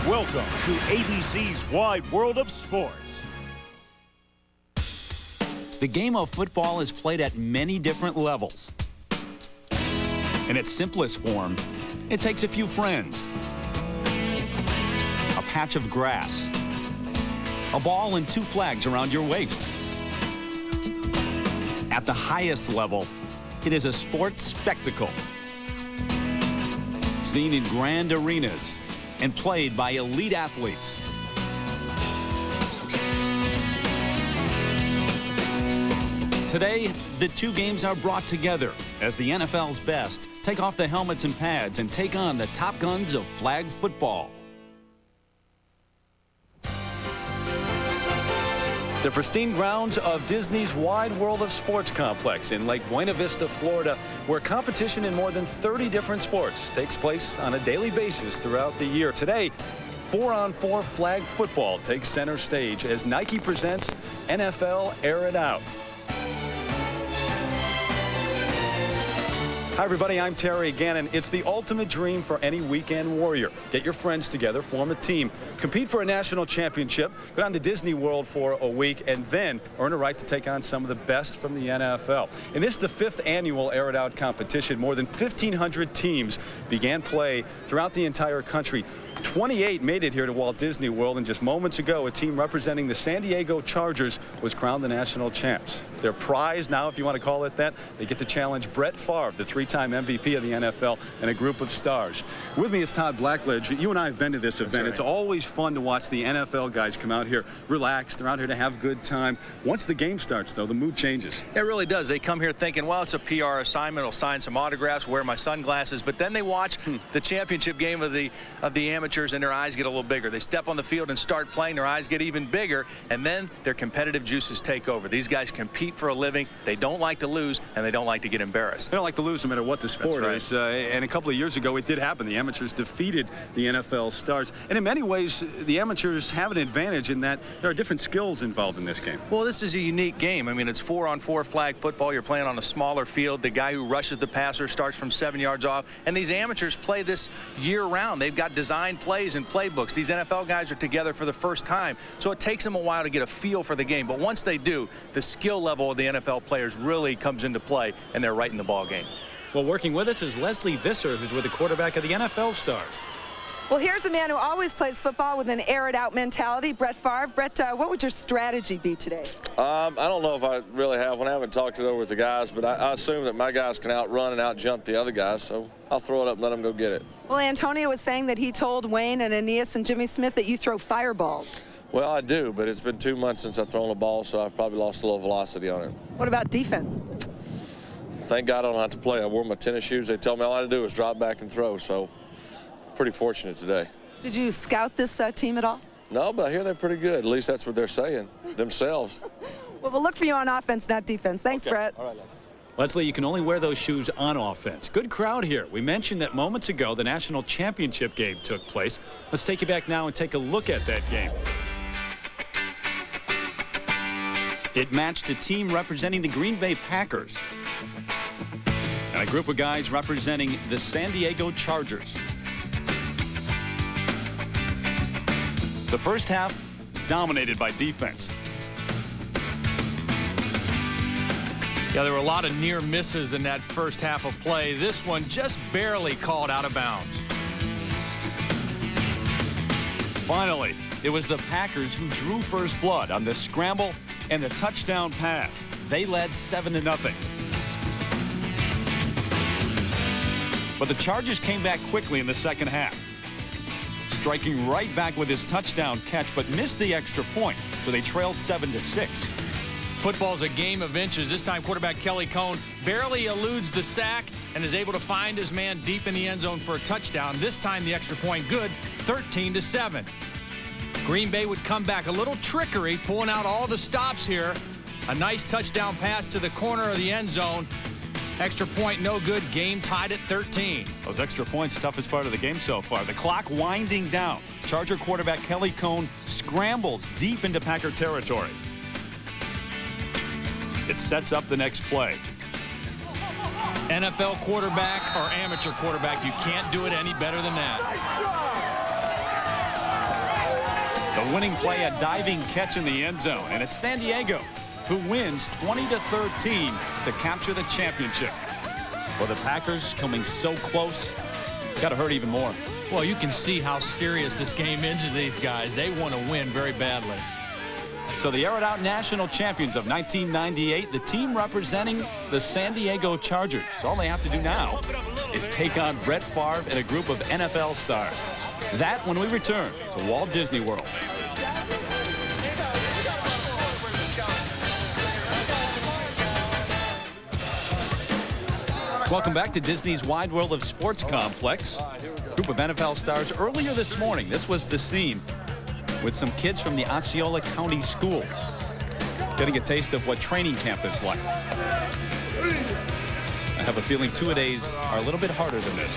Welcome to ABC's Wide World of Sports. The game of football is played at many different levels. In its simplest form, it takes a few friends, a patch of grass, a ball and two flags around your waist. At the highest level, it is a sports spectacle, seen in grand arenas and played by elite athletes. Today, the two games are brought together as the NFL's best take off the helmets and pads and take on the top guns of flag football. The pristine grounds of Disney's Wide World of Sports complex in Lake Buena Vista, Florida, where competition in more than 30 different sports takes place on a daily basis throughout the year. Today, 4-on-4 flag football takes center stage as Nike presents NFL Air It Out. Hi, everybody. I'm Terry Gannon. It's the ultimate dream for any weekend warrior. Get your friends together, form a team, compete for a national championship, go down to Disney World for a week, and then earn a right to take on some of the best from the NFL. And this is the 5th annual Air It Out competition. More than 1,500 teams began play throughout the entire country. 28 made it here to Walt Disney World, and just moments ago, a team representing the San Diego Chargers was crowned the national champs. Their prize now, if you want to call it that, they get to challenge Brett Favre, the 3-time MVP of the NFL, and a group of stars. With me is Todd Blackledge. You and I have been to this event. Right. It's always fun to watch the NFL guys come out here, relax. They're out here to have a good time. Once the game starts, though, the mood changes. It really does. They come here thinking, well, it's a PR assignment. I'll sign some autographs, wear my sunglasses, but then they watch the championship game of the amateurs, and their eyes get a little bigger. They step on the field and start playing, their eyes get even bigger, and then their competitive juices take over. These guys compete for a living. They don't like to lose, and they don't like to get embarrassed. They don't like to lose no matter what the sport is. And a couple of years ago, it did happen. The amateurs defeated the NFL stars. And in many ways, the amateurs have an advantage in that there are different skills involved in this game. Well, this is a unique game. I mean, it's 4-on-4 flag football. You're playing on a smaller field. The guy who rushes the passer starts from 7 yards off. And these amateurs play this year-round. They've got designed plays and playbooks. These NFL guys are together for the first time, so it takes them a while to get a feel for the game. But once they do, the skill level of the NFL players really comes into play, and they're right in the ball game. Well, working with us is Leslie Visser, who's with the quarterback of the NFL stars. Well, here's a man who always plays football with an air-it-out mentality, Brett Favre. Brett, what would your strategy be today? I don't know if I really have one. I haven't talked it over with the guys, but I assume that my guys can outrun and outjump the other guys, so I'll throw it up and let them go get it. Well, Antonio was saying that he told Wayne and Aeneas and Jimmy Smith that you throw fireballs. Well, I do, but it's been 2 months since I've thrown a ball, so I've probably lost a little velocity on it. What about defense? Thank God I don't have to play. I wore my tennis shoes. They tell me all I had to do was drop back and throw, so pretty fortunate today. Did you scout this team at all? No, but I hear they're pretty good. At least that's what they're saying themselves. Well, we'll look for you on offense, not defense. Thanks, Okay. Brett. All right, Leslie. Leslie, you can only wear those shoes on offense. Good crowd here. We mentioned that moments ago the national championship game took place. Let's take you back now and take a look at that game. It matched a team representing the Green Bay Packers and a group of guys representing the San Diego Chargers. The first half dominated by defense. Yeah, there were a lot of near misses in that first half of play. This one just barely called out of bounds. Finally, it was the Packers who drew first blood on the scramble and the touchdown pass. They led 7-0. But the Chargers came back quickly in the second half, striking right back with his touchdown catch, but missed the extra point, so they trailed 7-6. Football's a game of inches. This time, quarterback Kelly Cohn barely eludes the sack and is able to find his man deep in the end zone for a touchdown. This time, the extra point good, 13-7. Green Bay would come back. A little trickery, pulling out all the stops here. A nice touchdown pass to the corner of the end zone. Extra point, no good. Game tied at 13. Those extra points, toughest part of the game so far. The clock winding down. Charger quarterback Kelly Cohn scrambles deep into Packer territory. It sets up the next play. NFL quarterback or amateur quarterback, you can't do it any better than that. The winning play, a diving catch in the end zone, and it's San Diego who wins 20-13 to capture the championship. Well, the Packers coming so close, got to hurt even more. Well, you can see how serious this game is to these guys. They want to win very badly. So the Air It Out national champions of 1998, the team representing the San Diego Chargers. All they have to do now is take on Brett Favre and a group of NFL stars. That when we return to Walt Disney World. Welcome back to Disney's Wide World of Sports Complex. Group of NFL stars earlier this morning. This was the scene with some kids from the Osceola County schools getting a taste of what training camp is like. I have a feeling two-a-days are a little bit harder than this.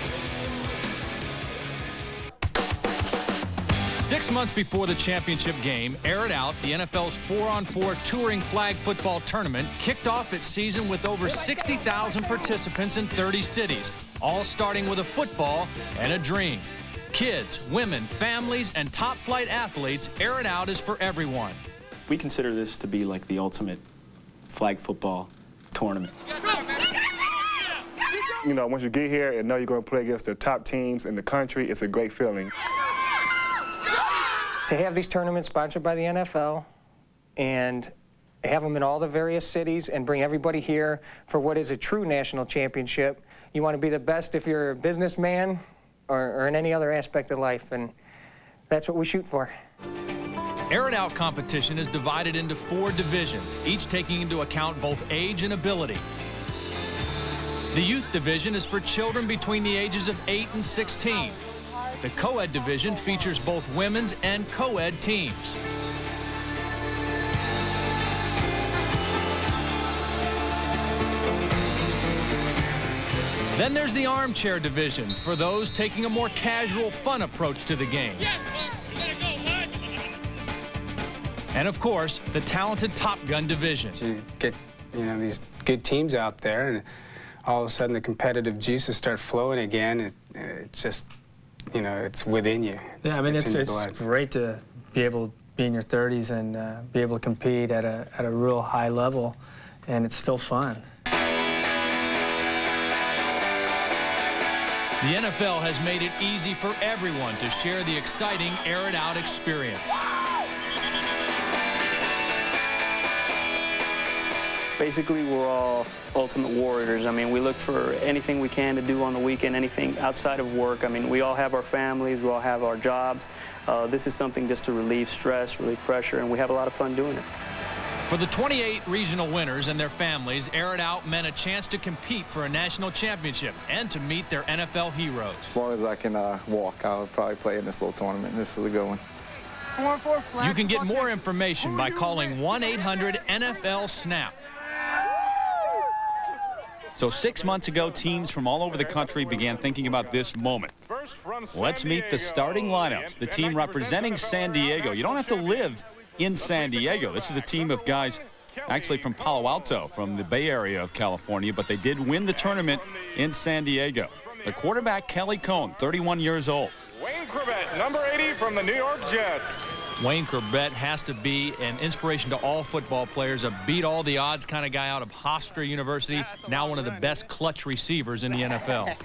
6 months before the championship game, Air It Out, the NFL's 4-on-4 touring flag football tournament, kicked off its season with over 60,000 participants in 30 cities, all starting with a football and a dream. Kids, women, families, and top-flight athletes, Air It Out is for everyone. We consider this to be like the ultimate flag football tournament. You know, once you get here and know you're going to play against the top teams in the country, it's a great feeling. To have these tournaments sponsored by the NFL and have them in all the various cities and bring everybody here for what is a true national championship. You want to be the best if you're a businessman or in any other aspect of life, and that's what we shoot for. Air It Out competition is divided into 4 divisions, each taking into account both age and ability. The youth division is for children between the ages of 8 and 16. The co-ed division features both women's and co-ed teams. Then there's the armchair division for those taking a more casual, fun approach to the game. And of course, the talented Top Gun division. You get, these good teams out there, and all of a sudden the competitive juices start flowing again. It's just, it's within you. Yeah, I mean, it's great to be able to be in your 30s and be able to compete at a real high level, and it's still fun. The NFL has made it easy for everyone to share the exciting Air It Out experience. Basically, we're all ultimate warriors. I mean, we look for anything we can to do on the weekend, anything outside of work. I mean, we all have our families, we all have our jobs. This is something just to relieve stress, relieve pressure, and we have a lot of fun doing it. For the 28 regional winners and their families, Air It Out meant a chance to compete for a national championship and to meet their NFL heroes. As long as I can walk, I'll probably play in this little tournament. This is a good one. You can get more information by calling 1-800-NFL-SNAP. So 6 months ago, teams from all over the country began thinking about this moment. Let's meet the starting lineups. The team representing San Diego. You don't have to live in San Diego. This is a team of guys actually from Palo Alto, from the Bay Area of California, but they did win the tournament in San Diego. The quarterback, Kelly Cohn, 31 years old. Wayne Chrebet, number 80 from the New York Jets. Wayne Chrebet has to be an inspiration to all football players, a beat-all-the-odds kind of guy out of Hofstra University, now one of the best clutch receivers in the NFL.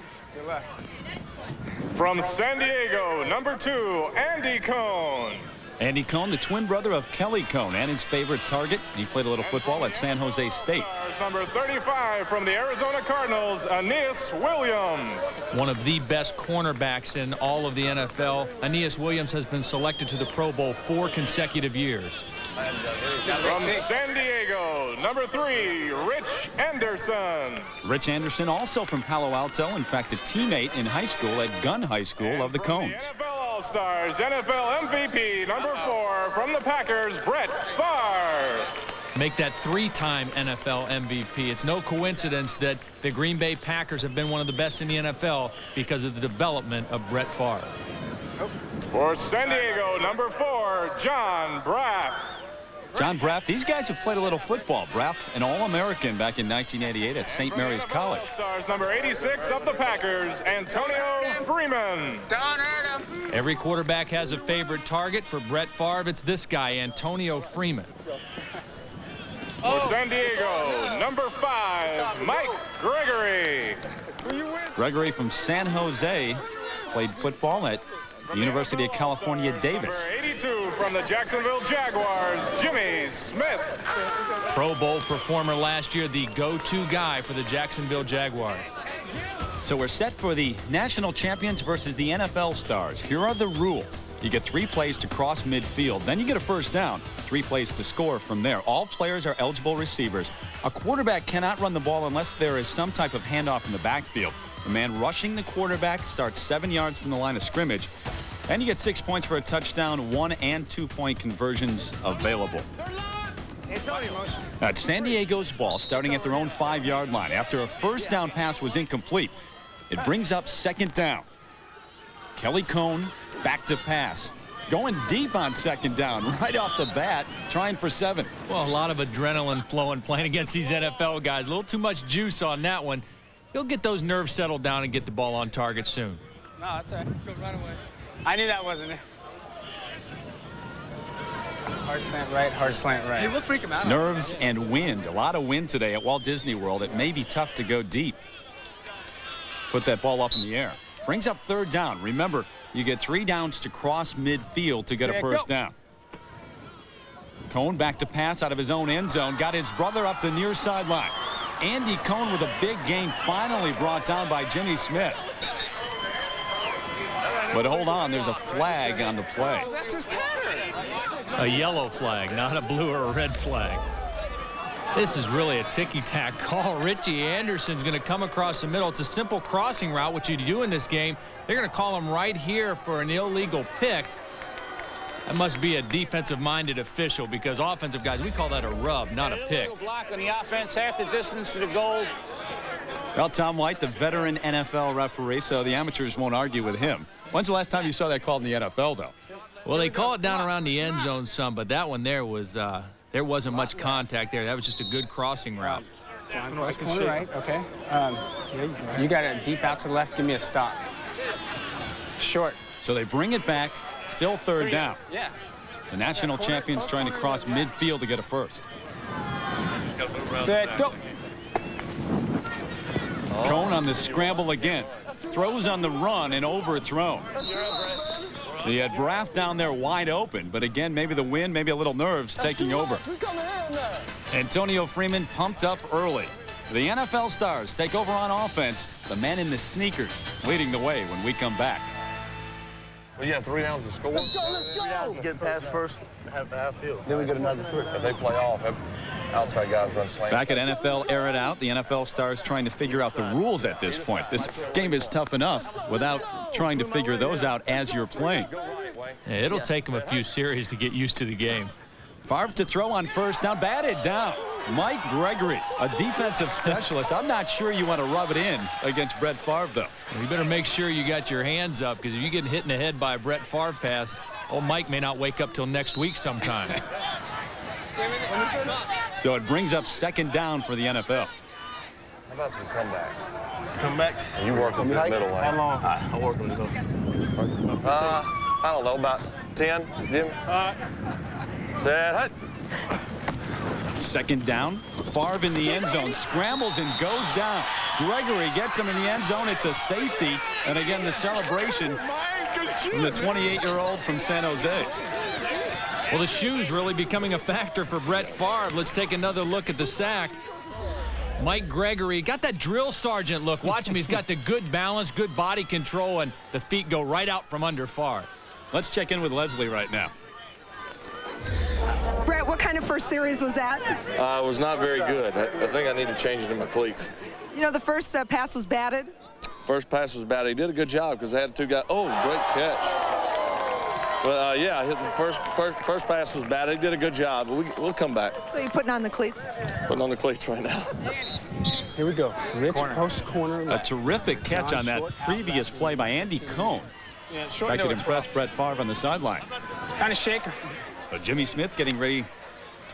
From San Diego, number 2, Andy Cohn. Andy Cohn, the twin brother of Kelly Cohn, and his favorite target. He played a little football at San Jose State. Number 35 from the Arizona Cardinals, Aeneas Williams. One of the best cornerbacks in all of the NFL. Aeneas Williams has been selected to the Pro Bowl 4 consecutive years. From San Diego, number 3, Rich Anderson. Rich Anderson, also from Palo Alto, in fact, a teammate in high school at Gunn High School of the Cones. NFL All-Stars, NFL MVP, number 4 from the Packers, Brett Favre. Make that 3-time NFL MVP. It's no coincidence that the Green Bay Packers have been one of the best in the NFL because of the development of Brett Favre. For San Diego, number 4, John Braff. John Braff, these guys have played a little football. Braff, an All-American back in 1988 at St. Mary's College. Stars number 86 of the Packers, Antonio Freeman. Every quarterback has a favorite target. For Brett Favre, it's this guy, Antonio Freeman. For San Diego, number 5, Mike Gregory. Gregory from San Jose played football at the University of California, Davis. Number 82 from the Jacksonville Jaguars, Jimmy Smith. Pro Bowl performer last year, the go-to guy for the Jacksonville Jaguars. So we're set for the national champions versus the NFL stars. Here are the rules. You get 3 plays to cross midfield. Then you get a first down. 3 plays to score from there. All players are eligible receivers. A quarterback cannot run the ball unless there is some type of handoff in the backfield. The man rushing the quarterback starts 7 yards from the line of scrimmage. And you get 6 points for a touchdown, 1 and 2 point conversions available. That's San Diego's ball starting at their own 5-yard line. After a first down pass was incomplete, it brings up second down. Kelly Cohn back to pass. Going deep on second down right off the bat, trying for 7. Well, a lot of adrenaline flowing playing against these NFL guys. A little too much juice on that one. He'll get those nerves settled down and get the ball on target soon. No, that's all right. Go right away. I knew that wasn't it. Hard slant right, hard slant right. Hey, we'll freak him out. Nerves and wind. A lot of wind today at Walt Disney World. It may be tough to go deep. Put that ball up in the air. Brings up third down. Remember, you get 3 downs to cross midfield to get a first down. Cohn back to pass out of his own end zone. Got his brother up the near sideline. Andy Cohn with a big gain, finally brought down by Jimmy Smith. But hold on, there's a flag on the play. That's his pattern. A yellow flag, not a blue or a red flag. This is really a ticky-tack call. Richie Anderson's going to come across the middle. It's a simple crossing route, what you do in this game. They're going to call him right here for an illegal pick. That must be a defensive-minded official, because offensive guys, we call that a rub, not a pick. Block on the offense, half the distance to the goal. Well, Tom White, the veteran NFL referee, so the amateurs won't argue with him. When's the last time you saw that called in the NFL, though? Well, they call it down around the end zone some, but that one there was there wasn't much contact there. That was just a good crossing route. John, corner right, okay. You got it deep out to the left. Give me a stop. Short. So they bring it back. Still third down. Yeah. The national champions trying to cross midfield to get a first. Set, go. Cohn on the scramble again. Throws on the run and overthrown. They had Braff down there wide open, but again, maybe the wind, maybe a little nerves taking over. Antonio Freeman pumped up early. The NFL stars take over on offense. The man in the sneakers leading the way when we come back. Well, you have 3 downs to score. Let's go. 3 downs to get past first half field. Then we get another 3. If they play off, outside guys run slant. Back at NFL Air It Out, the NFL stars trying to figure out the rules at this point. This game is tough enough without trying to figure those out as you're playing. Yeah, it'll take them a few series to get used to the game. Favre to throw on first down, batted down. Mike Gregory, a defensive specialist. I'm not sure you want to rub it in against Brett Favre, though. You better make sure you got your hands up, because if you get hit in the head by a Brett Favre pass, old Mike may not wake up till next week sometime. So it brings up second down for the NFL. How about some comebacks? Comeback? You work on the middle lane. How long? I work on the middle. I don't know, about 10, Jimmy. All right. Set, hut. Second down. Favre in the end zone, scrambles and goes down. Gregory gets him in the end zone. It's a safety. And again, the celebration from the 28-year-old from San Jose. Well, the shoe's really becoming a factor for Brett Favre. Let's take another look at the sack. Mike Gregory got that drill sergeant look. Watch him. He's got the good balance, good body control, and the feet go right out from under Favre. Let's check in with Leslie right now. Brett, what kind of first series was that? It was not very good. I think I need to change it in my cleats. You know, the first pass was batted. First pass was bad. He did a good job because they had 2 guys. Oh, great catch. But, yeah, I hit the first pass was bad. He did a good job. But we'll come back. So you're putting on the cleats? Putting on the cleats right now. Here we go. Rich post corner. A terrific catch on that previous play by Andy Cohn. Yeah, that could impress Brett Favre on the sideline. Kind of shaker. But Jimmy Smith getting ready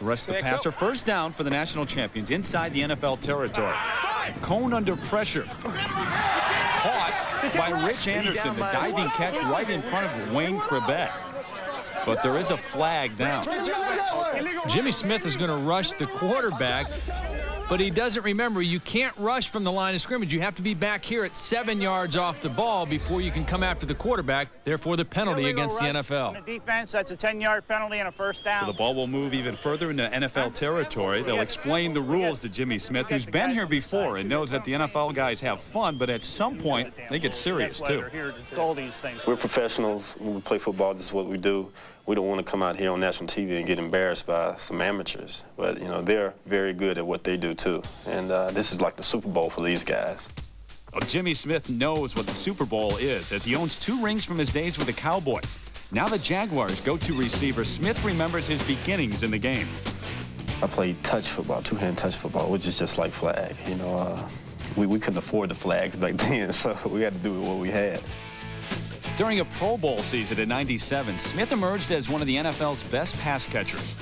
Rest the passer. First down for the national champions inside the NFL territory. Cohn under pressure. Caught by Rich Anderson. The diving catch right in front of Wayne Chrebet. But there is a flag down. Jimmy Smith is going to rush the quarterback, but he doesn't remember you can't rush from the line of scrimmage. You have to be back here at 7 yards off the ball before you can come after the quarterback. Therefore, the penalty against the NFL. The defense, that's a 10-yard penalty and a first down. So the ball will move even further into NFL territory. They'll explain the rules to Jimmy Smith, who's been here before and knows that the NFL guys have fun, but at some point, they get serious, too. We're professionals. When we play football, this is what we do. We don't want to come out here on national TV and get embarrassed by some amateurs. But, you know, they're very good at what they do, too. And this is like the Super Bowl for these guys. Well, Jimmy Smith knows what the Super Bowl is, as he owns 2 rings from his days with the Cowboys. Now the Jaguars' go-to receiver, Smith remembers his beginnings in the game. I played touch football, two-hand touch football, which is just like flag. You know, we couldn't afford the flags back then, so we had to do what we had. During a Pro Bowl season in '97, Smith emerged as one of the NFL's best pass catchers.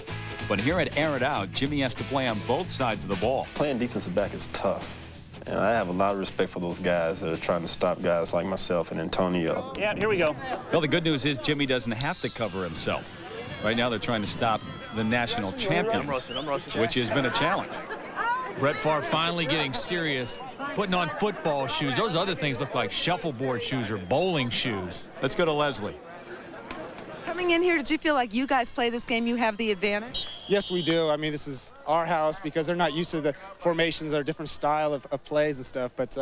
But here at Air It Out, Jimmy has to play on both sides of the ball. Playing defensive back is tough. And I have a lot of respect for those guys that are trying to stop guys like myself and Antonio. Yeah, here we go. Well, the good news is Jimmy doesn't have to cover himself. Right now they're trying to stop the national champions, which has been a challenge. Brett Favre finally getting serious, putting on football shoes. Those other things look like shuffleboard shoes or bowling shoes. Let's go to Leslie. Coming in here, did you feel like you guys play this game, you have the advantage? Yes, we do. I mean, this is our house because they're not used to the formations or different style of plays and stuff. But,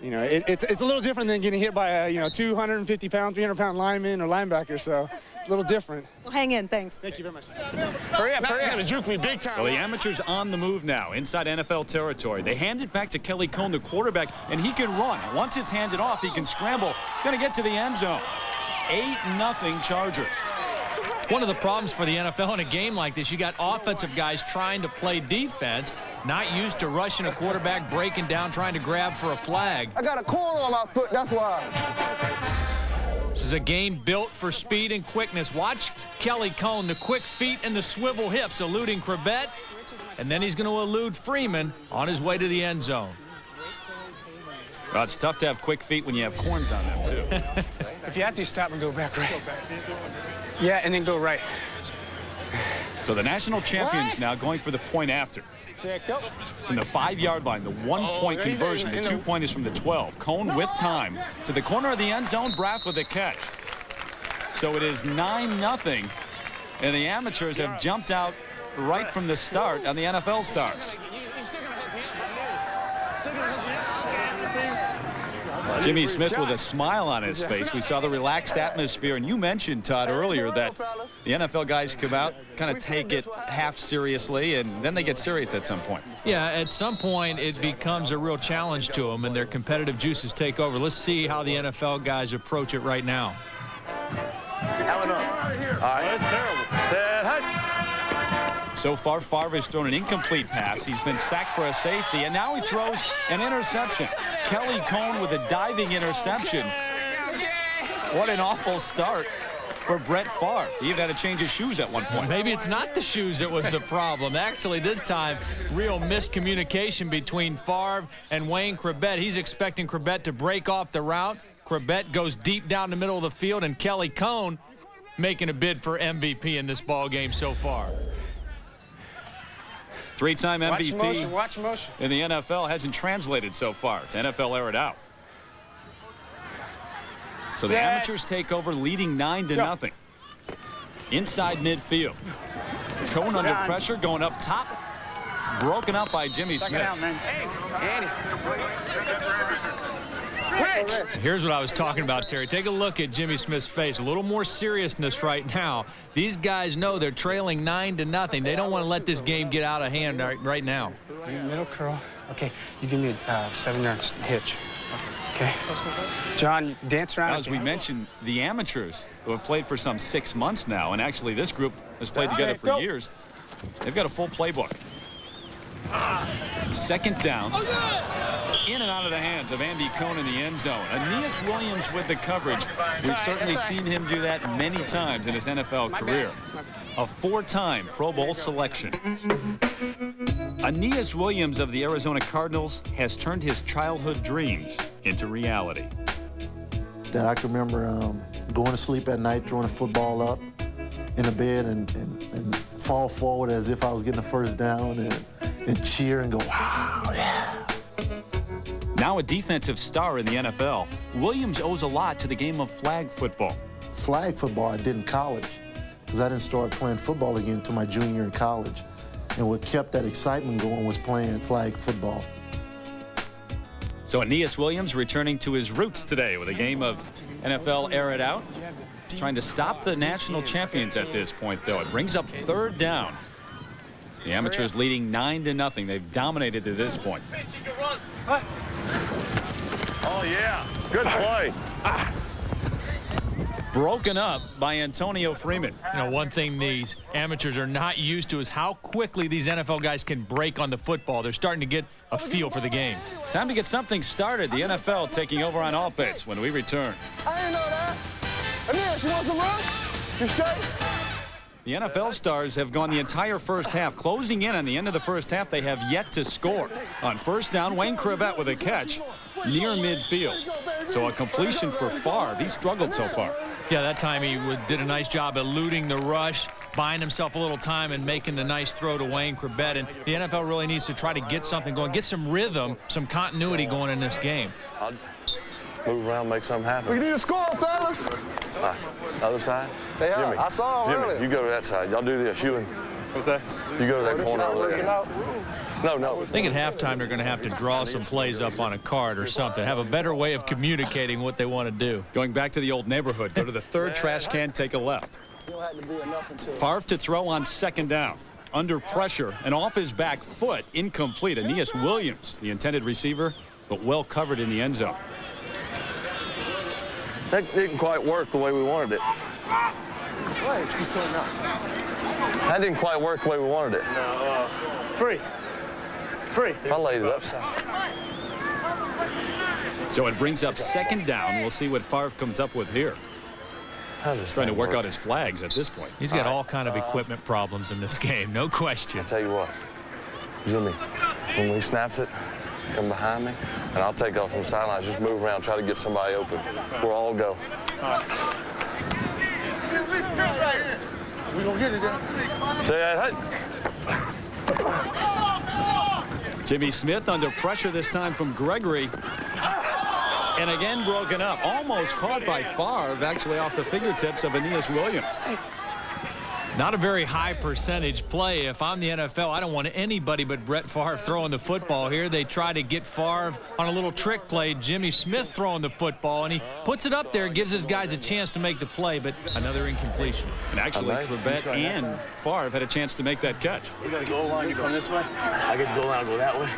you know, it's a little different than getting hit by a, 250-pound, 300-pound lineman or linebacker. So a little different. Well, hang in. Thanks. Thank you very much. Hurry up. You're going to juke me big time. Well, the amateurs on the move now inside NFL territory. They hand it back to Kelly Cohn, the quarterback, and he can run. Once it's handed off, he can scramble. Going to get to the end zone. 8-0 Chargers. One of the problems for the NFL in a game like this, you got offensive guys trying to play defense, not used to rushing a quarterback, breaking down, trying to grab for a flag. I got a corn on my foot, that's why. This is a game built for speed and quickness. Watch Kelly Cohn, the quick feet and the swivel hips, eluding Chrebet, and then he's going to elude Freeman on his way to the end zone. Well, it's tough to have quick feet when you have corns on them, too. If you have to, stop and go back right. Yeah, and then go right. So the national champions now going for the point after. From the 5-yard line, the 1-point conversion. The 2-point is from the 12. Cohn with time to the corner of the end zone. Braff with a catch. So it is 9-0, and the amateurs have jumped out right from the start on the NFL stars. Jimmy Smith with a smile on his face. We saw the relaxed atmosphere, and you mentioned, Todd, earlier that the NFL guys come out, kind of take it half seriously, and then they get serious at some point. Yeah, at some point it becomes a real challenge to them, and their competitive juices take over. Let's see how the NFL guys approach it right now. All right, that's terrible. So far, Favre has thrown an incomplete pass. He's been sacked for a safety, and now he throws an interception. Kelly Cohn with a diving interception. What an awful start for Brett Favre. He even had to change his shoes at one point. Maybe it's not the shoes that was the problem. Actually, this time, real miscommunication between Favre and Wayne Chrebet. He's expecting Chrebet to break off the route. Chrebet goes deep down the middle of the field, and Kelly Cohn making a bid for MVP in this ball game so far. 3-time MVP watch motion. in the NFL hasn't translated so far to NFL Air It Out. So the amateurs take over, leading 9-0. Inside midfield. Cohn under pressure, going up top. Broken up by Jimmy Smith. Here's what I was talking about, Terry. Take a look at Jimmy Smith's face. A little more seriousness right now. These guys know they're trailing 9-0. They don't want to let this game get out of hand right now. Middle curl. Okay, you give me a 7-yard hitch. Okay. John, dance around. Now, as we mentioned, the amateurs who have played for some 6 months now, and actually this group has played together for years, they've got a full playbook. Second down. In and out of the hands of Andy Cohn in the end zone. Aeneas Williams with the coverage. We've certainly seen him do that many times in his NFL career. a four-time Pro Bowl selection. Aeneas Williams of the Arizona Cardinals has turned his childhood dreams into reality. That I can remember going to sleep at night, throwing a football up in the bed and fall forward as if I was getting the first down and cheer and go, wow, yeah. Now a defensive star in the NFL, Williams owes a lot to the game of flag football. Flag football I did in college, because I didn't start playing football again until my junior year in college. And what kept that excitement going was playing flag football. So Aeneas Williams returning to his roots today with a game of NFL air it out. Trying to stop the national champions at this point, though. It brings up third down. The amateurs leading 9-0. They've dominated to this point. Oh, yeah. Good play. Broken up by Antonio Freeman. You know, one thing these amateurs are not used to is how quickly these NFL guys can break on the football. They're starting to get a feel for the game. Time to get something started. The NFL taking over on offense when we return. I didn't know that. Aeneas, you want some run? You straight? The NFL stars have gone the entire first half. Closing in on the end of the first half, they have yet to score. On first down, Wayne Chrebet with a catch near midfield. So a completion for Favre. He struggled so far. Yeah, that time he did a nice job eluding the rush, buying himself a little time and making the nice throw to Wayne Chrebet. And the NFL really needs to try to get something going, get some rhythm, some continuity going in this game. I'll move around, make something happen. We need a score, fellas. Other side? They are. Jimmy, I saw him Jimmy, earlier. you go to that side. Y'all do this. You and... What's that? You go to that corner over there. No. I think at halftime they're going to have to draw some plays up on a card or something, have a better way of communicating what they want to do. Going back to the old neighborhood, go to the third trash can, take a left. Favre to throw on second down. Under pressure and off his back foot, incomplete. Aeneas Williams, the intended receiver, but well covered in the end zone. That didn't quite work the way we wanted it. That didn't quite work the way we wanted it. No, free. I laid it upside. So it brings up second down. We'll see what Favre comes up with here. Trying to work out his flags at this point. He's got all kind of equipment problems in this game, no question. I'll tell you what, Jimmy, when he snaps it, come behind me, and I'll take off from the sidelines. Just move around, try to get somebody open. We'll all go. We gonna get it then. Say that. Jimmy Smith under pressure this time from Gregory. And again broken up. Almost caught by Favre, actually off the fingertips of Aeneas Williams. Not a very high percentage play. If I'm the NFL, I don't want anybody but Brett Favre throwing the football here. They try to get Favre on a little trick play. Jimmy Smith throwing the football, and he puts it up there, gives his guys a chance to make the play, but another incompletion. And actually, Chrebet and Favre had a chance to make that catch. You got to go line. You come this way. I get to go line, go that way.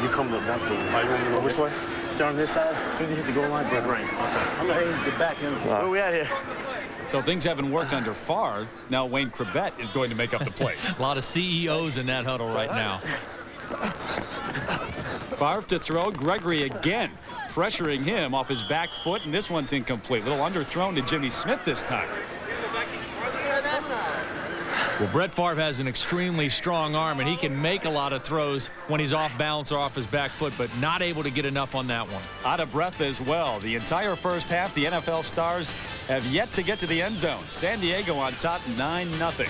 You come that way. You want me to go which way? Start on this side. As soon as you hit the goal line, break. Okay. I'm going to get back in. Where are we at here? So things haven't worked under Favre. Now Wayne Chrebet is going to make up the play. A lot of CEOs in that huddle right now. Favre to throw. Gregory again pressuring him off his back foot, and this one's incomplete. Little underthrown to Jimmy Smith this time. Well, Brett Favre has an extremely strong arm, and he can make a lot of throws when he's off balance or off his back foot, but not able to get enough on that one. Out of breath as well. The entire first half, the NFL stars have yet to get to the end zone. San Diego on top 9-0.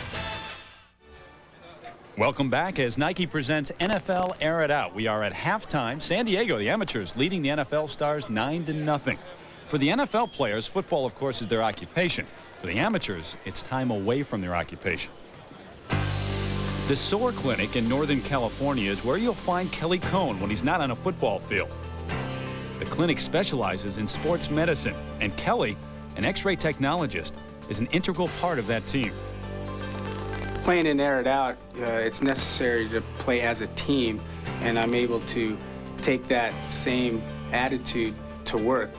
Welcome back as Nike presents NFL Air It Out. We are at halftime. San Diego, the amateurs, leading the NFL stars 9-0. For the NFL players, football, of course, is their occupation. For the amateurs, it's time away from their occupation. The SOAR Clinic in Northern California is where you'll find Kelly Cohn when he's not on a football field. The clinic specializes in sports medicine, and Kelly, an X-ray technologist, is an integral part of that team. Playing in Air It Out, it's necessary to play as a team, and I'm able to take that same attitude to work.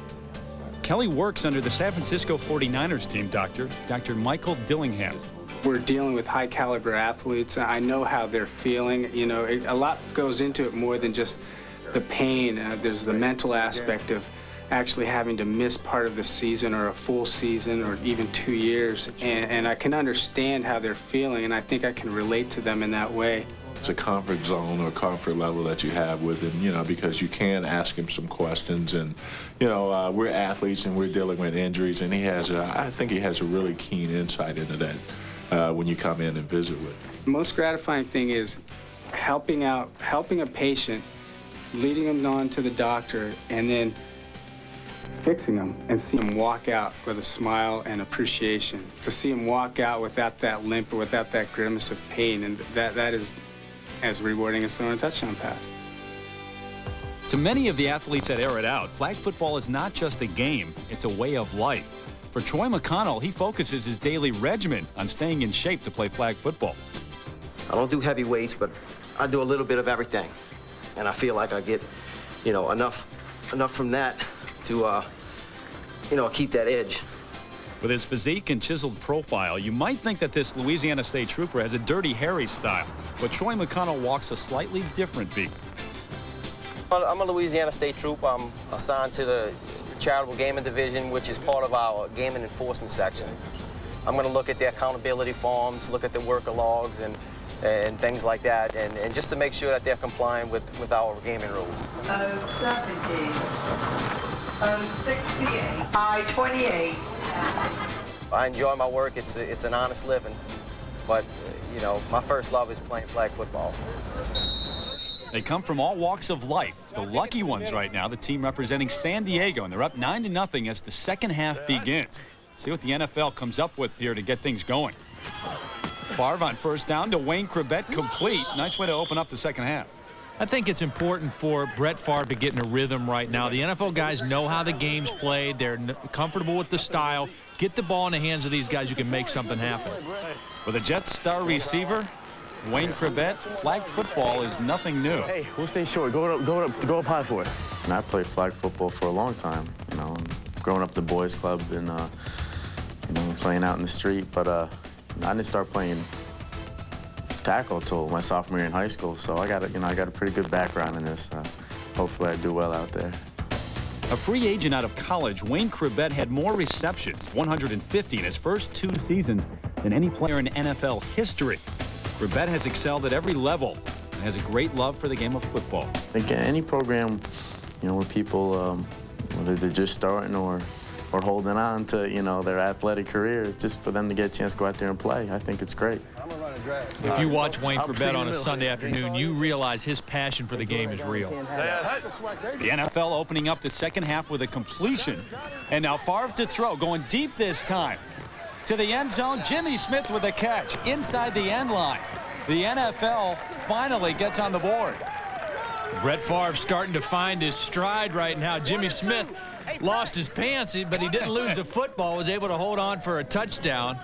Kelly works under the San Francisco 49ers team, Dr. Michael Dillingham. We're dealing with high caliber athletes. I know how they're feeling. You know, a lot goes into it more than just the pain. There's the mental aspect of actually having to miss part of the season or a full season or even 2 years. And I can understand how they're feeling, and I think I can relate to them in that way. It's a comfort zone or comfort level that you have with him, you know, because you can ask him some questions. And, you know, we're athletes and we're dealing with injuries, and I think he has a really keen insight into that when you come in and visit with him. The most gratifying thing is helping a patient, leading them on to the doctor, and then fixing them and see them walk out with a smile and appreciation. To see them walk out without that limp or without that grimace of pain, and that is as rewarding as throwing a touchdown pass. To many of the athletes that air it out, flag football is not just a game, it's a way of life. For Troy McConnell, he focuses his daily regimen on staying in shape to play flag football. I don't do heavy weights, but I do a little bit of everything. And I feel like I get, you know, enough from that to, you know, keep that edge. With his physique and chiseled profile, you might think that this Louisiana State trooper has a Dirty Harry style, but Troy McConnell walks a slightly different beat. I'm a Louisiana State troop. I'm assigned to the Charitable Gaming Division, which is part of our gaming enforcement section. I'm going to look at the accountability forms, look at the worker logs, and things like that, and just to make sure that they're complying with our gaming rules. 070, 068, I-28. I enjoy my work. It's an honest living, but you know, my first love is playing flag football. They come from all walks of life. The lucky ones right now, the team representing San Diego, and they're up 9-0 as the second half begins. See what the NFL comes up with here to get things going. Favre on first down to Wayne Chrebet, complete. Nice way to open up the second half. I think it's important for Brett Favre to get in a rhythm right now. The NFL guys know how the game's played. They're comfortable with the style. Get the ball in the hands of these guys who can make something happen. For the Jets star receiver, Wayne Chrebet, flag football is nothing new. Hey, we'll stay short. Go up high for it. And I played flag football for a long time, you know, growing up at the boys club and, you know, playing out in the street. But I didn't start playing tackle until my sophomore year in high school. So I got a pretty good background in this. Hopefully I do well out there. A free agent out of college, Wayne Chrebet had more receptions, 150 in his first 2 seasons, than any player in NFL history. Chrebet has excelled at every level and has a great love for the game of football. I think any program, you know, where people, whether they're just starting or holding on to, you know, their athletic careers, just for them to get a chance to go out there and play, I think it's great. If you watch Wayne Chrebet on a Sunday afternoon, you realize his passion for the game is real. The NFL opening up the second half with a completion. And now Favre to throw, going deep this time. To the end zone, Jimmy Smith with a catch inside the end line. The NFL finally gets on the board. Brett Favre starting to find his stride right now. Jimmy Smith lost his pants, but he didn't lose the football, was able to hold on for a touchdown.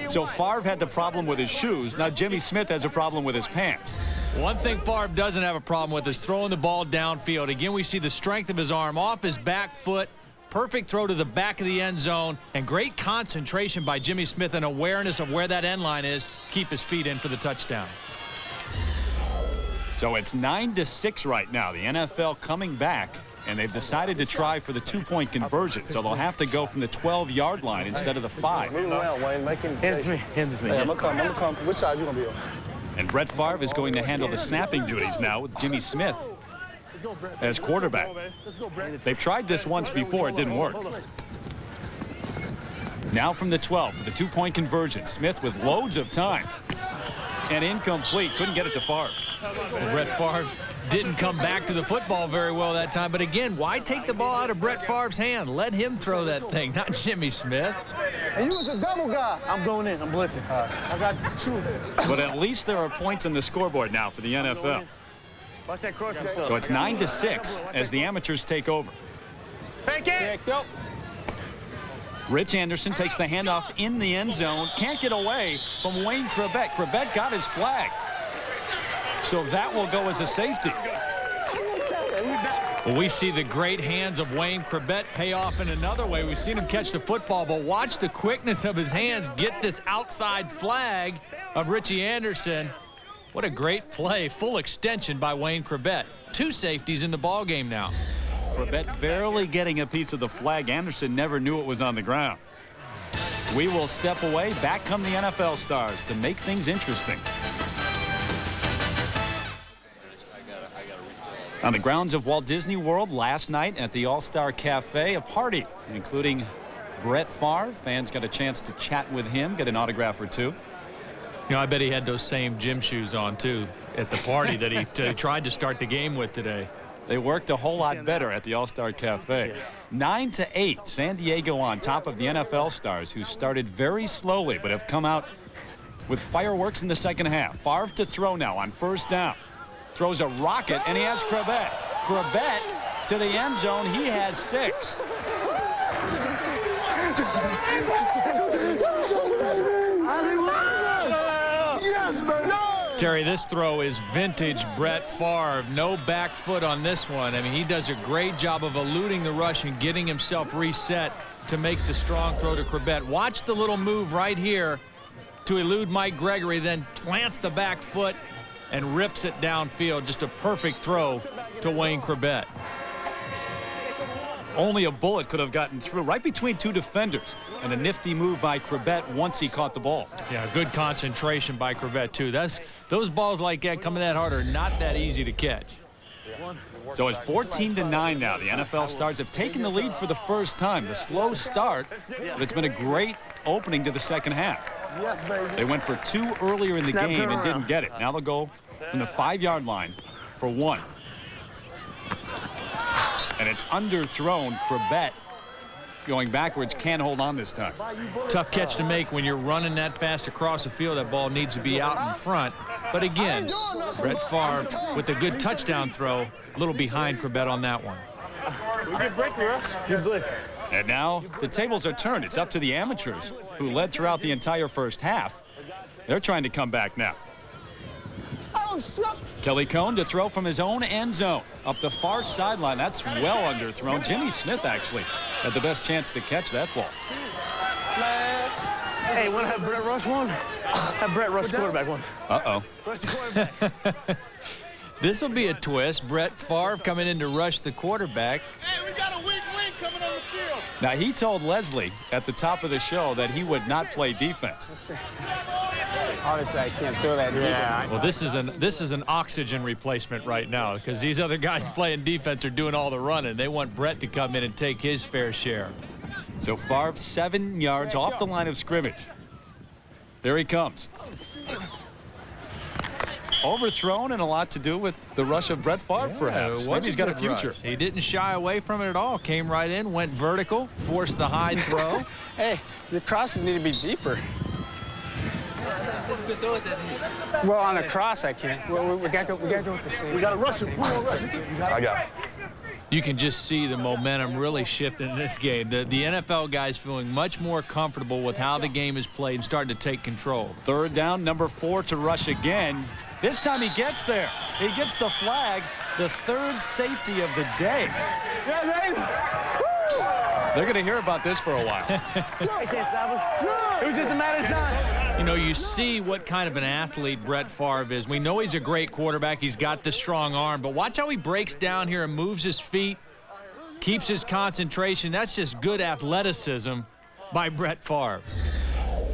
So Favre had the problem with his shoes. Now Jimmy Smith has a problem with his pants. One thing Favre doesn't have a problem with is throwing the ball downfield. Again, we see the strength of his arm off his back foot. Perfect throw to the back of the end zone, and great concentration by Jimmy Smith and awareness of where that end line is to keep his feet in for the touchdown. So it's 9-6 right now. The NFL coming back, and they've decided to try for the 2-point conversion. So they'll have to go from the 12-yard line instead of the 5. Move around, Wayne. Make him. Hand me. Hey, I'm gonna come. Which side you gonna be on? And Brett Favre is going to handle the snapping duties now with Jimmy Smith as quarterback. They've tried this once before. It didn't work. Now from the 12 for the 2-point conversion. Smith with loads of time. And incomplete. Couldn't get it to Favre. Brett Favre didn't come back to the football very well that time. But again, why take the ball out of Brett Favre's hand? Let him throw that thing, not Jimmy Smith. And you was a double guy. I'm going in. I'm blitzing. I got 2. But at least there are points on the scoreboard now for the NFL. Watch that cross. So it's 9-6 as the amateurs take over. Fake it. Rich Anderson takes the handoff in the end zone. Can't get away from Wayne Chrebet. Chrebet got his flag. So that will go as a safety. Well, we see the great hands of Wayne Chrebet pay off in another way. We've seen him catch the football, but watch the quickness of his hands get this outside flag of Richie Anderson. What a great play. Full extension by Wayne Chrebet. 2 safeties in the ball game now. Chrebet barely getting a piece of the flag. Anderson never knew it was on the ground. We will step away. Back come the NFL stars to make things interesting. On the grounds of Walt Disney World last night at the All-Star Cafe, a party including Brett Favre. Fans got a chance to chat with him, get an autograph or two. You know, I bet he had those same gym shoes on, too, at the party that he tried to start the game with today. They worked a whole lot better at the All-Star Cafe. 9-8, San Diego on top of the NFL stars, who started very slowly but have come out with fireworks in the second half. Favre to throw now on first down. Throws a rocket, and he has Chrebet. Chrebet to the end zone. He has 6. Terry, this throw is vintage Brett Favre. No back foot on this one. I mean, he does a great job of eluding the rush and getting himself reset to make the strong throw to Chrebet. Watch the little move right here to elude Mike Gregory, then plants the back foot and rips it downfield. Just a perfect throw to Wayne Chrebet. Only a bullet could have gotten through right between two defenders, and a nifty move by Chrebet once he caught the ball. Yeah, good concentration by Chrebet too. Those balls like that coming that hard are not that easy to catch. So it's 14-9 now. The NFL stars have taken the lead for the first time. The slow start, but it's been a great opening to the second half. They went for 2 earlier in the game and didn't get it. Now they'll go from the 5-yard line for 1. And it's underthrown. Chrebet going backwards, can't hold on this time. Tough catch to make when you're running that fast across the field. That ball needs to be out in front. But again, Brett Favre with a good touchdown throw, a little behind Chrebet on that one. Good blitz. And now the tables are turned. It's up to the amateurs, who led throughout the entire first half. They're trying to come back now. Kelly Cohn to throw from his own end zone up the far sideline. That's well underthrown. Jimmy Smith actually had the best chance to catch that ball. Hey, want to have Brett rush one? Have Brett rush quarterback one. Uh-oh. Rush the quarterback. This will be a twist. Brett Favre coming in to rush the quarterback. Hey, we got a weak link coming on the field. Now, he told Leslie at the top of the show that he would not play defense. Obviously, I can't throw that. Yeah. Well, this is an oxygen replacement right now, because these other guys playing defense are doing all the running. They want Brett to come in and take his fair share. So Favre 7 yards off the line of scrimmage. There he comes. Overthrown, and a lot to do with the rush of Brett Favre, perhaps. Maybe he's got a future. Rush. He didn't shy away from it at all. Came right in, went vertical, forced the high throw. Hey, the crosses need to be deeper. Well, on a cross, I can't. Well, we got to go with the same. We got to rush him. I got it. You can just see the momentum really shifting in this game. The NFL guys feeling much more comfortable with how the game is played and starting to take control. 3rd down, number 4 to rush again. This time he gets there. He gets the flag, the 3rd safety of the day. They're going to hear about this for a while. They can't stop us. It was just a matter of time. You know, you see what kind of an athlete Brett Favre is. We know he's a great quarterback. He's got the strong arm, but watch how he breaks down here and moves his feet, keeps his concentration. That's just good athleticism by Brett Favre.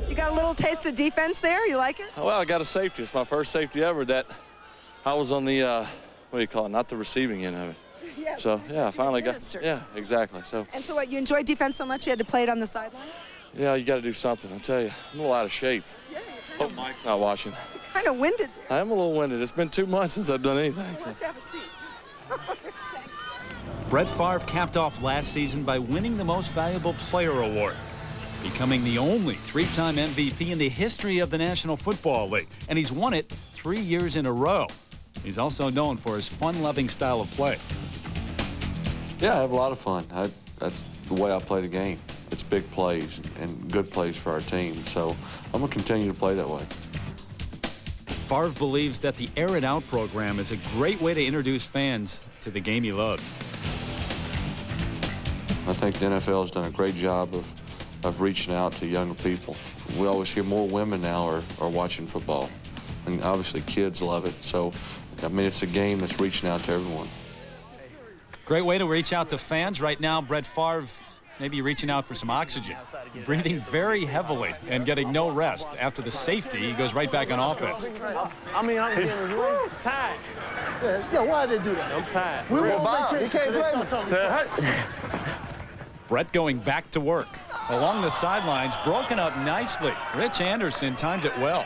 You got a little taste of defense there? You like it? Well, I got a safety. It's my first safety ever that I was on the, what do you call it, not the receiving end of it. Yes. So, yeah, I finally got, yeah, exactly. So. And so what, you enjoyed defense so much you had to play it on the sideline? Yeah, you got to do something. I tell you, I'm a little out of shape. Yeah, Hope Mike's not watching. You're kind of winded. I am a little winded. It's been 2 months since I've done anything. Why don't you have a seat? Brett Favre capped off last season by winning the Most Valuable Player Award, becoming the only 3-time MVP in the history of the National Football League. And he's won it 3 years in a row. He's also known for his fun-loving style of play. Yeah, I have a lot of fun. That's the way I play the game. It's big plays and good plays for our team. So I'm going to continue to play that way. Favre believes that the Air It Out program is a great way to introduce fans to the game he loves. I think the NFL has done a great job of reaching out to younger people. We always hear more women now are watching football. And obviously kids love it. So, I mean, it's a game that's reaching out to everyone. Great way to reach out to fans. Right now, Brett Favre maybe reaching out for some oxygen. Breathing very heavily and getting no rest. After the safety, he goes right back on offense. I'm tired. Yeah, why did they do that? I'm tired. We were on vacation. You can't blame me. Brett going back to work. Along the sidelines, broken up nicely. Rich Anderson timed it well.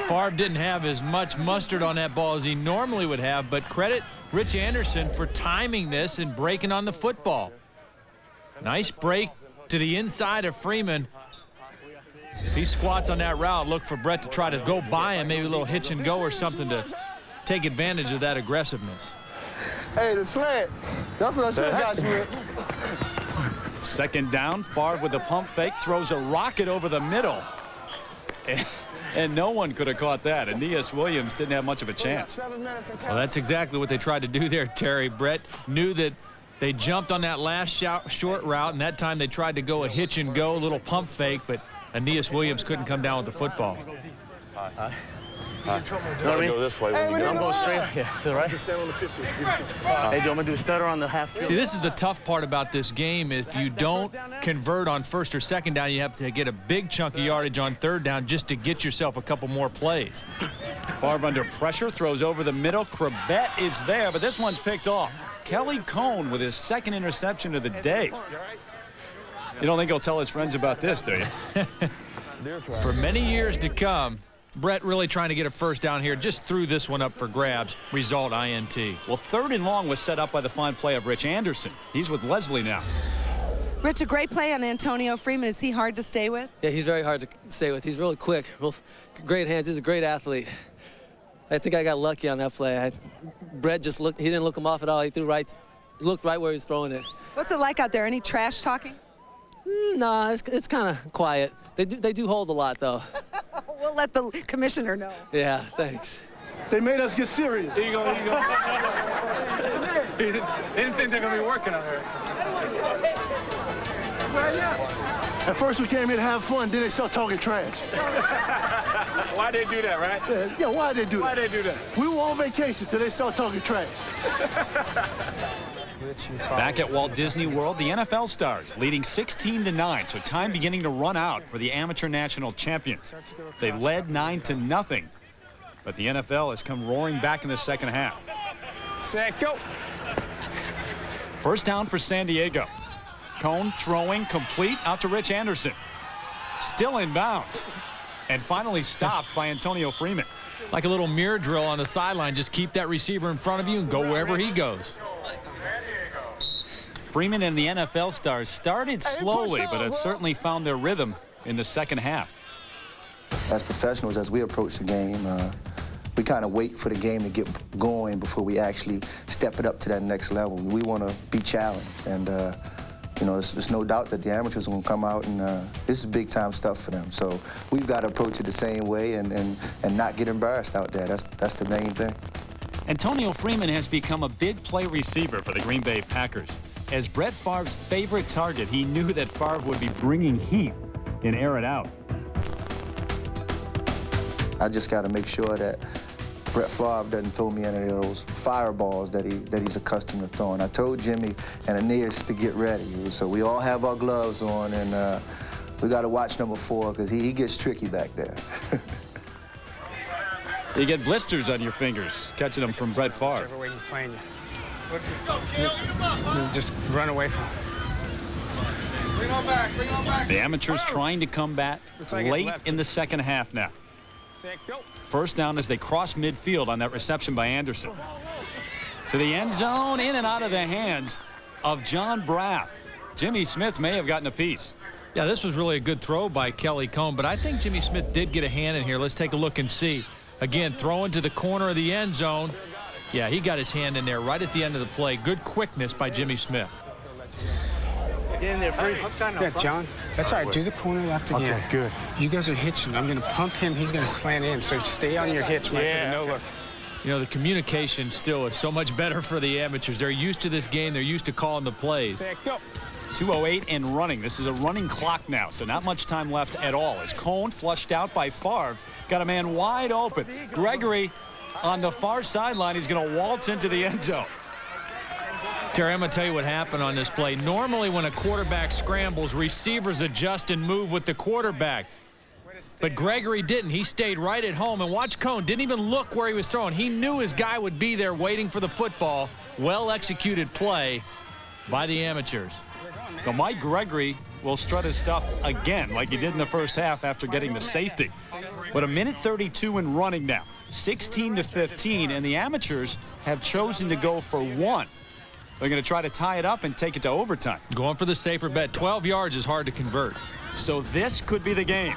Favre didn't have as much mustard on that ball as he normally would have, but credit Rich Anderson for timing this and breaking on the football. Nice break to the inside of Freeman. He squats on that route. Look for Brett to try to go by him, maybe a little hitch and go or something to take advantage of that aggressiveness. Hey, the slant. That's what I should have got you with. Second down, Favre with the pump fake, throws a rocket over the middle. And no one could have caught that. Aeneas Williams didn't have much of a chance. Well, that's exactly what they tried to do there, Terry. Brett knew that they jumped on that last short route, and that time they tried to go a hitch and go, a little pump fake, but Aeneas Williams couldn't come down with the football. You want to go this way? Hey, I'm going straight. Yeah, to the right. Just stand on the 50. Hey, do you want me to do a stutter on the half field? See, this is the tough part about this game. If you don't convert on first or second down, you have to get a big chunk of yardage on third down just to get yourself a couple more plays. Favre under pressure, throws over the middle. Chrebet is there, but this one's picked off. Kelly Cohn with his second interception of the day. You don't think he'll tell his friends about this, do you? For many years to come, Brett really trying to get a first down here. Just threw this one up for grabs. Result, INT. Well, third and long was set up by the fine play of Rich Anderson. He's with Leslie now. Rich, a great play on Antonio Freeman. Is he hard to stay with? Yeah, he's very hard to stay with. He's really quick, great hands. He's a great athlete. I think I got lucky on that play. Brett just looked, he didn't look him off at all. He threw right, looked right where he was throwing it. What's it like out there? Any trash talking? Nah, it's kind of quiet. They do hold a lot, though. We'll let the commissioner know. Yeah, thanks. They made us get serious. There you go, there you go. They didn't think they're going to be working on her. At first we came here to have fun, then they start talking trash. Why'd they do that, right? Yeah, why'd they do that? Why'd they do that? We were on vacation till they start talking trash. Back at Walt Disney World, the NFL stars leading 16-9, so time beginning to run out for the amateur national champions. They led 9-0, but the NFL has come roaring back in the second half. Set, go. First down for San Diego. Cohn throwing complete out to Rich Anderson. Still in bounds. And finally stopped by Antonio Freeman. Like a little mirror drill on the sideline. Just keep that receiver in front of you and go wherever he goes. Freeman and the NFL stars started slowly, but have certainly found their rhythm in the second half. As professionals, as we approach the game, we kind of wait for the game to get going before we actually step it up to that next level. We want to be challenged, and you know, there's no doubt that the amateurs are going to come out, and this is big-time stuff for them. So we've got to approach it the same way and not get embarrassed out there. That's the main thing. Antonio Freeman has become a big play receiver for the Green Bay Packers. As Brett Favre's favorite target, he knew that Favre would be bringing heat and air it out. I just got to make sure that Brett Favre doesn't throw me any of those fireballs that he's accustomed to throwing. I told Jimmy and Aeneas to get ready, so we all have our gloves on, and we got to watch number 4 because he gets tricky back there. You get blisters on your fingers catching them from Brett Favre. Whichever way he's playing you. Just run away from him. Bring on back, bring on back. The amateurs trying to come back late in the second half now. First down as they cross midfield on that reception by Anderson. To the end zone, in and out of the hands of John Braff. Jimmy Smith may have gotten a piece. Yeah, this was really a good throw by Kelly Cohn, but I think Jimmy Smith did get a hand in here. Let's take a look and see. Again, throwing to the corner of the end zone. Yeah, he got his hand in there right at the end of the play. Good quickness by Jimmy Smith. Get in there, Freeman. Yeah, John. That's all right. Do the corner left again. Okay, good. You guys are hitching. I'm going to pump him. He's going to slant in. So stay on your hitch, man, for the no look. You know, the communication still is so much better for the amateurs. They're used to this game. They're used to calling the plays. 2:08 and running. This is a running clock now, so not much time left at all. As Cohn, flushed out by Favre, got a man wide open. Gregory on the far sideline. He's going to waltz into the end zone. Terry, I'm going to tell you what happened on this play. Normally when a quarterback scrambles, receivers adjust and move with the quarterback. But Gregory didn't. He stayed right at home. And watch Cone. Didn't even look where he was throwing. He knew his guy would be there waiting for the football. Well-executed play by the amateurs. So Mike Gregory will strut his stuff again like he did in the first half after getting the safety. But a minute 32 in running now. 16-15, and the amateurs have chosen to go for one. They're going to try to tie it up and take it to overtime. Going for the safer bet. 12 yards is hard to convert. So this could be the game.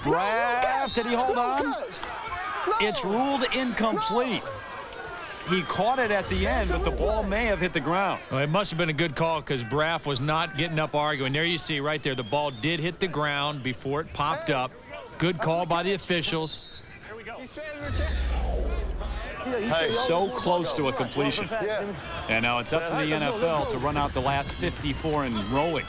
Braff, did he hold on? It's ruled incomplete. He caught it at the end, but the ball may have hit the ground. Well, it must have been a good call because Braff was not getting up arguing. There you see right there, the ball did hit the ground before it popped up. Good call by the officials. Hey, so close to a completion. And now it's up to the NFL to run out the last 54 and rolling.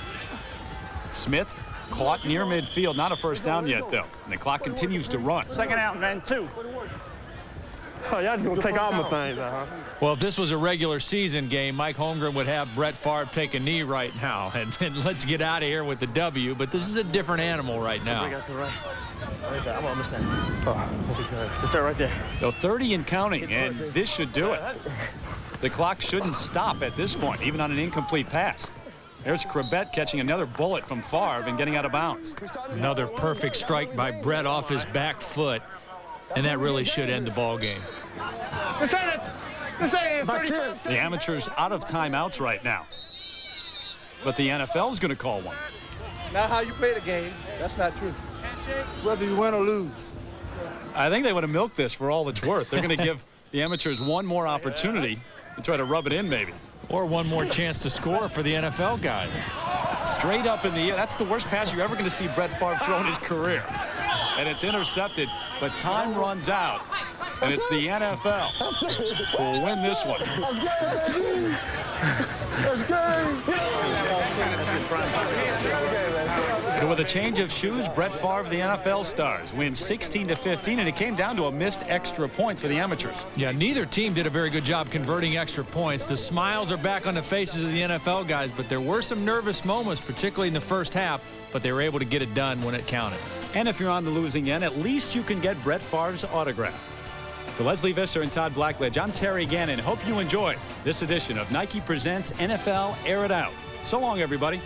Smith caught near midfield. Not a first down yet, though. And the clock continues to run. Second out, man, 2. Oh, y'all just gonna take all my things out, huh? Well, if this was a regular season game, Mike Holmgren would have Brett Favre take a knee right now. And let's get out of here with the W. But this is a different animal right now. I'm almost there. Oh, let's start right there. So 30 and counting, and this should do it. The clock shouldn't stop at this point, even on an incomplete pass. There's Chrebet catching another bullet from Favre and getting out of bounds. Another perfect strike by Brett off his back foot, and that really should end the ball game. The amateurs out of timeouts right now. But the NFL is going to call one. Not how you play the game. That's not true. It's whether you win or lose. I think they would have milked this for all it's worth. They're going to give the amateurs one more opportunity to try to rub it in, maybe. Or one more chance to score for the NFL guys. Straight up in the air. That's the worst pass you're ever going to see Brett Favre throw in his career. And it's intercepted, but time runs out. And it's the NFL who will win this one. So with a change of shoes, Brett Favre, the NFL stars, wins 16-15, and it came down to a missed extra point for the amateurs. Yeah, neither team did a very good job converting extra points. The smiles are back on the faces of the NFL guys, but there were some nervous moments, particularly in the first half, but they were able to get it done when it counted. And if you're on the losing end, at least you can get Brett Favre's autograph. For Leslie Visser and Todd Blackledge, I'm Terry Gannon. Hope you enjoyed this edition of Nike Presents NFL Air It Out. So long, everybody.